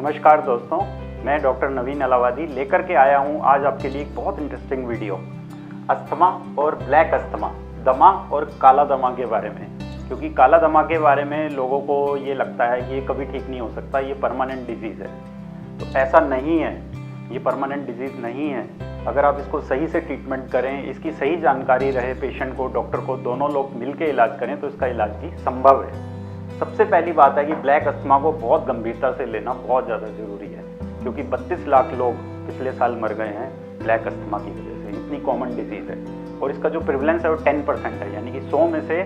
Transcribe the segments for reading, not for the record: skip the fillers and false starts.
नमस्कार दोस्तों, मैं डॉक्टर नवीन अलावादी लेकर के आया हूं आज आपके लिए एक बहुत इंटरेस्टिंग वीडियो अस्थमा और ब्लैक अस्थमा, दमा और काला दमा के बारे में। क्योंकि काला दमा के बारे में लोगों को ये लगता है कि ये कभी ठीक नहीं हो सकता, ये परमानेंट डिजीज़ है। तो ऐसा नहीं है, ये परमानेंट डिजीज़ नहीं है। अगर आप इसको सही से ट्रीटमेंट करें, इसकी सही जानकारी रहे पेशेंट को, डॉक्टर को, दोनों लोग मिलकर इलाज करें तो इसका इलाज भी संभव है। सबसे पहली बात है कि ब्लैक अस्थमा को बहुत गंभीरता से लेना बहुत ज़्यादा ज़रूरी है, क्योंकि 32 लाख लोग पिछले साल मर गए हैं ब्लैक अस्थमा की वजह से। इतनी कॉमन डिजीज़ है और इसका जो प्रिवलेंस है वो 10% है, यानी कि 100 में से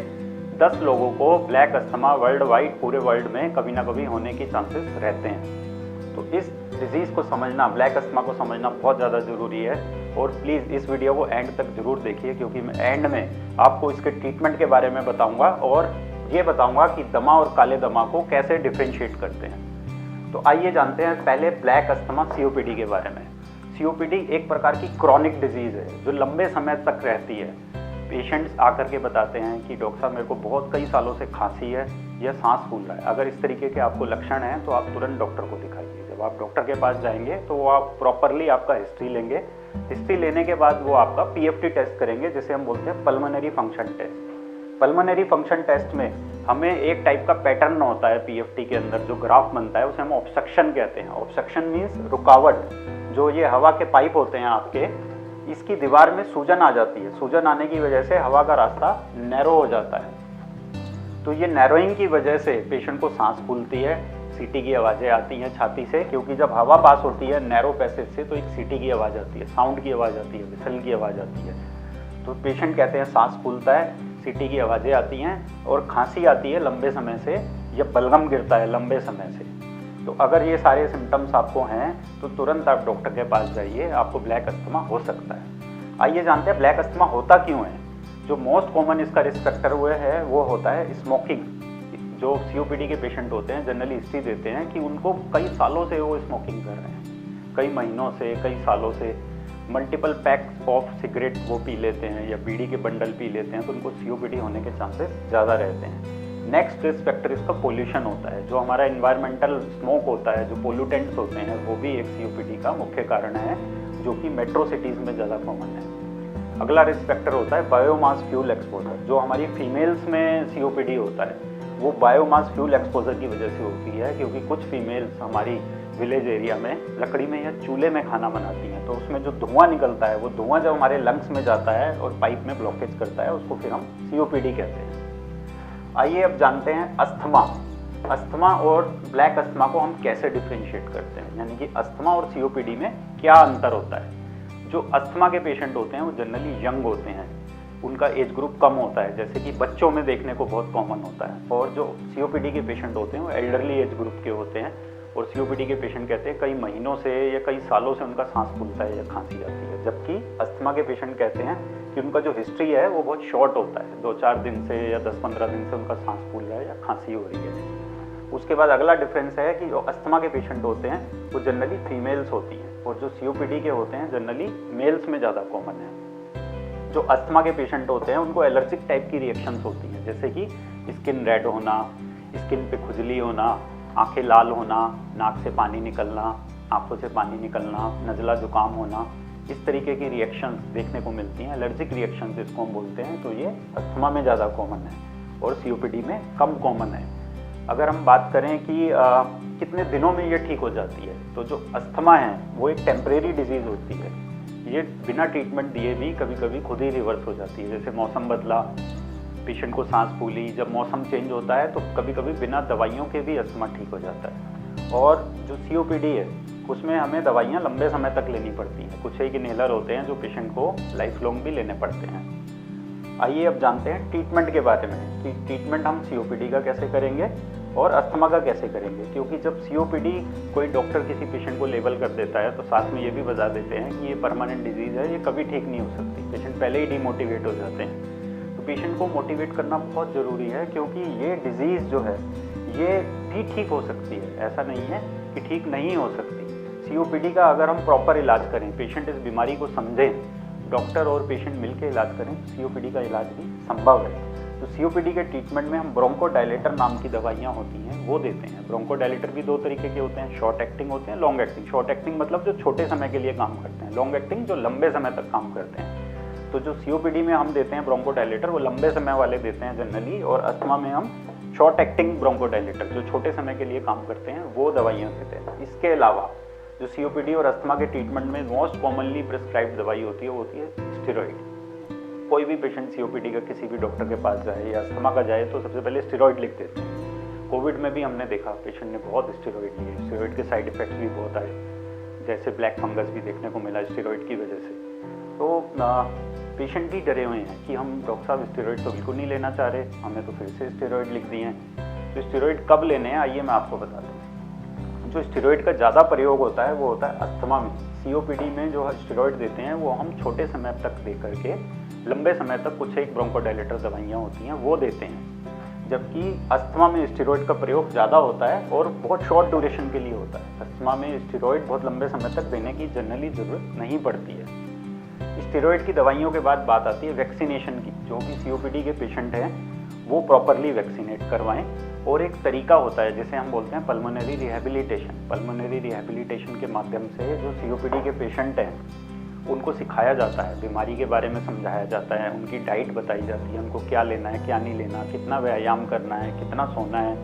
10 लोगों को ब्लैक अस्थमा वर्ल्ड वाइड, पूरे वर्ल्ड में कभी ना कभी होने के चांसेस रहते हैं। तो इस डिज़ीज़ को समझना, ब्लैक अस्थमा को समझना बहुत ज़्यादा ज़रूरी है। और प्लीज़ इस वीडियो को एंड तक ज़रूर देखिए, क्योंकि मैं एंड में आपको इसके ट्रीटमेंट के बारे में बताऊँगा और ये बताऊंगा कि दमा और काले दमा को कैसे डिफरेंशिएट करते हैं। तो आइए जानते हैं पहले ब्लैक अस्थमा सीओपीडी के बारे में। सीओपीडी एक प्रकार की क्रॉनिक डिजीज़ है जो लंबे समय तक रहती है। पेशेंट्स आकर के बताते हैं कि डॉक्टर साहब मेरे को बहुत कई सालों से खांसी है या सांस फूल रहा है। अगर इस तरीके के आपको लक्षण हैं तो आप तुरंत डॉक्टर को दिखाइए। जब आप डॉक्टर के पास जाएंगे तो वो आप प्रॉपरली आपका हिस्ट्री लेंगे। हिस्ट्री लेने के बाद वो आपका पीएफटी टेस्ट करेंगे, जिसे हम बोलते हैं pulmonary function test. Pulmonary function test में हमें एक टाइप का पैटर्न होता है पीएफटी के अंदर, जो ग्राफ बनता है उसे हम ऑब्स्ट्रक्शन कहते हैं। ऑब्स्ट्रक्शन मीन्स रुकावट। जो ये हवा के पाइप होते हैं आपके, इसकी दीवार में सूजन आ जाती है। सूजन आने की वजह से हवा का रास्ता नैरो हो जाता है। तो ये नैरोइंग की वजह से पेशेंट को सांस फूलती है, सीटी की आवाज़ें आती हैं छाती से, क्योंकि जब हवा पास होती है नैरो पैसेज से तो एक सीटी की आवाज़ आती है, साउंड की आवाज़ आती है, विसल की आवाज़ आती है। तो पेशेंट कहते हैं सांस फूलता है, सीटी की आवाज़ें आती हैं और खांसी आती है लंबे समय से, या बलगम गिरता है लंबे समय से। तो अगर ये सारे सिम्टम्स आपको हैं तो तुरंत आप डॉक्टर के पास जाइए, आपको ब्लैक अस्थमा हो सकता है। आइए जानते हैं ब्लैक अस्थमा होता क्यों है। जो मोस्ट कॉमन इसका रिस्क फैक्टर हुए है वो होता है स्मोकिंग। जो सीओपीडी के पेशेंट होते हैं जनरली हिस्ट्री देते हैं कि उनको कई सालों से वो स्मोकिंग कर रहे हैं, कई महीनों से, कई सालों से मल्टीपल पैक्स ऑफ सिगरेट वो पी लेते हैं या बीड़ी के बंडल पी लेते हैं, तो उनको सीओपीडी होने के चांसेस ज़्यादा रहते हैं। नेक्स्ट रिस्क फैक्टर इसका पोल्यूशन होता है। जो हमारा इन्वायरमेंटल स्मोक होता है, जो पोल्यूटेंट्स होते हैं, वो भी एक सीओपीडी का मुख्य कारण है, जो कि मेट्रो सिटीज़ में ज़्यादा कॉमन है। अगला रिस्क फैक्टर होता है बायोमास फ्यूल एक्सपोजर। जो हमारी फीमेल्स में सीओपीडी होता है वो बायोमास फ्यूल एक्सपोजर की वजह से होती है, क्योंकि कुछ फीमेल्स हमारी विलेज एरिया में लकड़ी में या चूल्हे में खाना बनाती हैं, तो उसमें जो धुआं निकलता है वो धुआं जब हमारे लंग्स में जाता है और पाइप में ब्लॉकेज करता है, उसको फिर हम सीओपीडी कहते हैं। आइए अब जानते हैं अस्थमा। अस्थमा और ब्लैक अस्थमा को हम कैसे डिफ्रेंशिएट करते हैं, यानी कि अस्थमा और सीओपीडी में क्या अंतर होता है। जो अस्थमा के पेशेंट होते हैं वो जनरली यंग होते हैं, उनका एज ग्रुप कम होता है, जैसे कि बच्चों में देखने को बहुत कॉमन होता है। और जो सीओपीडी के पेशेंट होते हैं वो एल्डरली एज ग्रुप के होते हैं। और सीओपीडी के पेशेंट कहते हैं कई महीनों से या कई सालों से उनका सांस फूलता है या खांसी आती है। जबकि अस्थमा के पेशेंट कहते हैं कि उनका जो हिस्ट्री है वो बहुत शॉर्ट होता है, 2-4 दिन से या 10-15 दिन से उनका सांस फूल रहा है या खांसी हो रही है। उसके बाद अगला डिफरेंस है कि जो अस्थमा के पेशेंट होते हैं वो जनरली फीमेल्स होती हैं, और जो सीओपीडी के होते हैं जनरली मेल्स में ज़्यादा कॉमन है। जो अस्थमा के पेशेंट होते हैं उनको एलर्जिक टाइप की रिएक्शंस होती हैं, जैसे कि स्किन रेड होना, स्किन पे खुजली होना, आंखें लाल होना, नाक से पानी निकलना, आंखों से पानी निकलना, नज़ला जुकाम होना, इस तरीके की रिएक्शंस देखने को मिलती हैं। एलर्जिक रिएक्शंस जिसको हम बोलते हैं, तो ये अस्थमा में ज़्यादा कॉमन है और सीओपीडी में कम कॉमन है। अगर हम बात करें कि कितने दिनों में ये ठीक हो जाती है, तो जो अस्थमा है वो एक टेम्परेरी डिजीज़ होती है। ये बिना ट्रीटमेंट दिए भी कभी कभी खुद ही रिवर्स हो जाती है। जैसे मौसम बदला, पेशेंट को सांस फूली, जब मौसम चेंज होता है तो कभी कभी बिना दवाइयों के भी अस्थमा ठीक हो जाता है। और जो सीओपीडी है उसमें हमें दवाइयाँ लंबे समय तक लेनी पड़ती हैं। कुछ एक इनहेलर होते हैं जो पेशेंट को लाइफ लॉन्ग भी लेने पड़ते हैं। आइए अब जानते हैं ट्रीटमेंट के बारे में कि ट्रीटमेंट हम सीओपीडी का कैसे करेंगे और अस्थमा का कैसे करेंगे। क्योंकि जब सीओपीडी कोई डॉक्टर किसी पेशेंट को लेबल कर देता है तो साथ में ये भी बता देते हैं कि ये परमानेंट डिजीज़ है, ये कभी ठीक नहीं हो सकती। पेशेंट पहले ही डिमोटिवेट हो जाते हैं। तो पेशेंट को मोटिवेट करना बहुत ज़रूरी है, क्योंकि ये डिज़ीज़ जो है ये भी ठीक हो सकती है, ऐसा नहीं है कि ठीक नहीं हो सकती। सीओपीडी का अगर हम प्रॉपर इलाज करें, पेशेंट इस बीमारी को समझें, डॉक्टर और पेशेंट मिलकर इलाज करें, तो सीओपीडी का इलाज भी संभव है। तो सीओपीडी के ट्रीटमेंट में हम ब्रोंकोडायलेटर नाम की दवाइयाँ होती हैं वो देते हैं। ब्रोंकोडायलेटर भी दो तरीके के होते हैं, शॉर्ट एक्टिंग होते हैं, लॉन्ग एक्टिंग। शॉर्ट एक्टिंग मतलब जो छोटे समय के लिए काम करते हैं, लॉन्ग एक्टिंग जो लंबे समय तक काम करते हैं। तो जो सीओपीडी में हम देते हैं ब्रोंकोडायलेटर वो लंबे समय वाले देते हैं जनरली, और अस्थमा में हम शॉर्ट एक्टिंग ब्रोंकोडायलेटर जो छोटे समय के लिए काम करते हैं वो दवाइयाँ देते हैं। इसके अलावा जो सीओपीडी और अस्थमा के ट्रीटमेंट में मोस्ट कॉमनली प्रिस्क्राइब्ड दवाई होती है वो होती है स्टेरॉइड। कोई भी पेशेंट सीओपीडी का किसी भी डॉक्टर के पास जाए या अस्थमा का जाए तो सबसे पहले स्टेरॉइड लिख देते हैं। कोविड में भी हमने देखा पेशेंट ने बहुत स्टेरॉइड लिए, स्टेरॉइड के साइड इफेक्ट्स भी बहुत आए, जैसे ब्लैक फंगस भी देखने को मिला स्टेरॉइड की वजह से। तो पेशेंट भी डरे हुए हैं कि हम डॉक्टर साहब स्टेरॉइड तो बिल्कुल नहीं लेना चाह रहे, हमें तो फिर से स्टेरॉइड लिख दिए हैं। तो स्टेरॉइड कब लेने हैं आइए मैं आपको बता दूँ। जो स्टेरॉइड का ज़्यादा प्रयोग होता है वो होता है अस्थमा में। सीओपीडी में जो स्टेरॉइड देते हैं वो हम छोटे समय तक दे करके लंबे समय तक कुछ एक ब्रोंकोडायलेटर दवाइयाँ होती हैं वो देते हैं, जबकि अस्थमा में स्टेरॉइड का प्रयोग ज़्यादा होता है और बहुत शॉर्ट ड्यूरेशन के लिए होता है। अस्थमा में स्टेरॉइड बहुत लंबे समय तक देने की जनरली ज़रूरत नहीं पड़ती है। स्टेरॉइड की दवाइयों के बाद बात आती है वैक्सीनेशन की। जो भी सीओपीडी के पेशेंट हैं वो प्रॉपरली वैक्सीनेट करवाएं, और एक तरीका होता है जिसे हम बोलते हैं पल्मोनरी रिहैबिलिटेशन। पल्मोनरी रिहैबिलिटेशन के माध्यम से जो सीओपीडी के पेशेंट हैं उनको सिखाया जाता है, बीमारी के बारे में समझाया जाता है, उनकी डाइट बताई जाती है, उनको क्या लेना है क्या नहीं लेना, कितना व्यायाम करना है, कितना सोना है,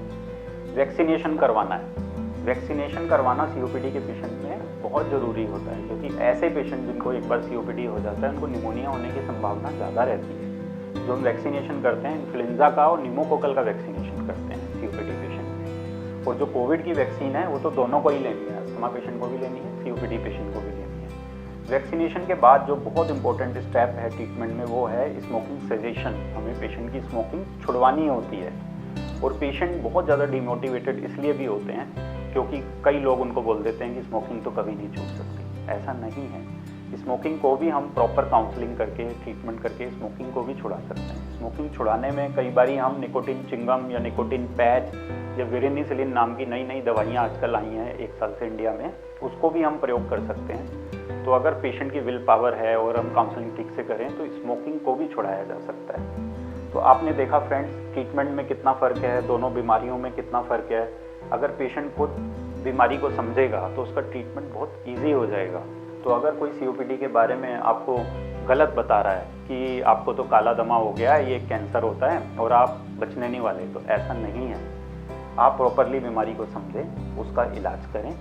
वैक्सीनेशन करवाना है। वैक्सीनेशन करवाना सीओपीडी के पेशेंट में बहुत ज़रूरी होता है, क्योंकि ऐसे पेशेंट जिनको एक बार सीओपीडी हो जाता है उनको निमोनिया होने की संभावना ज़्यादा रहती है। जो हम वैक्सीनेशन करते हैं इन्फ्लुएंजा का और निमोकोकल का वैक्सीनेशन करते हैं सीओपीडी पेशेंट में। और जो कोविड की वैक्सीन है वो तो दोनों को ही लेनी है, अस्थमा पेशेंट को भी लेनी है, सीओपीडी पेशेंट को भी लेनी है। वैक्सीनेशन के बाद जो बहुत इंपॉर्टेंट स्टेप है ट्रीटमेंट में वो है स्मोकिंग सेजेशन। हमें पेशेंट की स्मोकिंग छुड़वानी होती है, और पेशेंट बहुत ज़्यादा डिमोटिवेटेड इसलिए भी होते हैं क्योंकि कई लोग उनको बोल देते हैं कि स्मोकिंग तो कभी नहीं छूट सकती। ऐसा नहीं है, स्मोकिंग को भी हम प्रॉपर काउंसलिंग करके ट्रीटमेंट करके स्मोकिंग को भी छुड़ा सकते हैं। स्मोकिंग छुड़ाने में कई बारी हम निकोटिन चिंगम या निकोटिन पैच या वेरेनिसिलिन नाम की नई नई दवाइयाँ आजकल आई हैं 1 साल से इंडिया में, उसको भी हम प्रयोग कर सकते हैं। तो अगर पेशेंट की विल पावर है और हम काउंसलिंग ठीक से करें तो स्मोकिंग को भी छुड़ाया जा सकता है। तो आपने देखा फ्रेंड्स ट्रीटमेंट में कितना फ़र्क है, दोनों बीमारियों में कितना फ़र्क है। अगर पेशेंट खुद बीमारी को समझेगा तो उसका ट्रीटमेंट बहुत ईजी हो जाएगा। तो अगर कोई सीओपीडी के बारे में आपको गलत बता रहा है कि आपको तो काला दमा हो गया है, ये कैंसर होता है और आप बचने नहीं वाले, तो ऐसा नहीं है। आप प्रॉपरली बीमारी को समझें, उसका इलाज करें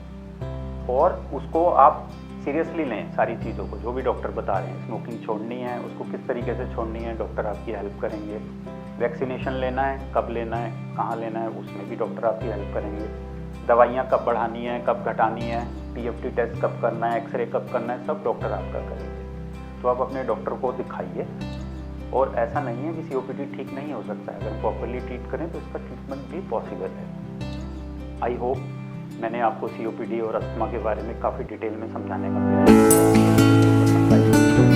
और उसको आप सीरियसली लें सारी चीज़ों को, जो भी डॉक्टर बता रहे हैं। स्मोकिंग छोड़नी है, उसको किस तरीके से छोड़नी है, डॉक्टर आपकी हेल्प करेंगे। वैक्सीनेशन लेना है, कब लेना है, कहाँ लेना है, उसमें भी डॉक्टर आपकी हेल्प करेंगे। दवाइयाँ कब बढ़ानी है, कब घटानी है, टीएफटी टेस्ट कब करना है, एक्सरे कब करना है, सब डॉक्टर आपका करेंगे। तो आप अपने डॉक्टर को दिखाइए, और ऐसा नहीं है कि सीओपीडी ठीक नहीं हो सकता है। अगर प्रॉपरली ट्रीट करें तो इसका ट्रीटमेंट भी पॉसिबल है। आई होप मैंने आपको सीओपीडी और अस्थमा के बारे में काफ़ी डिटेल में समझाने का प्रयास किया।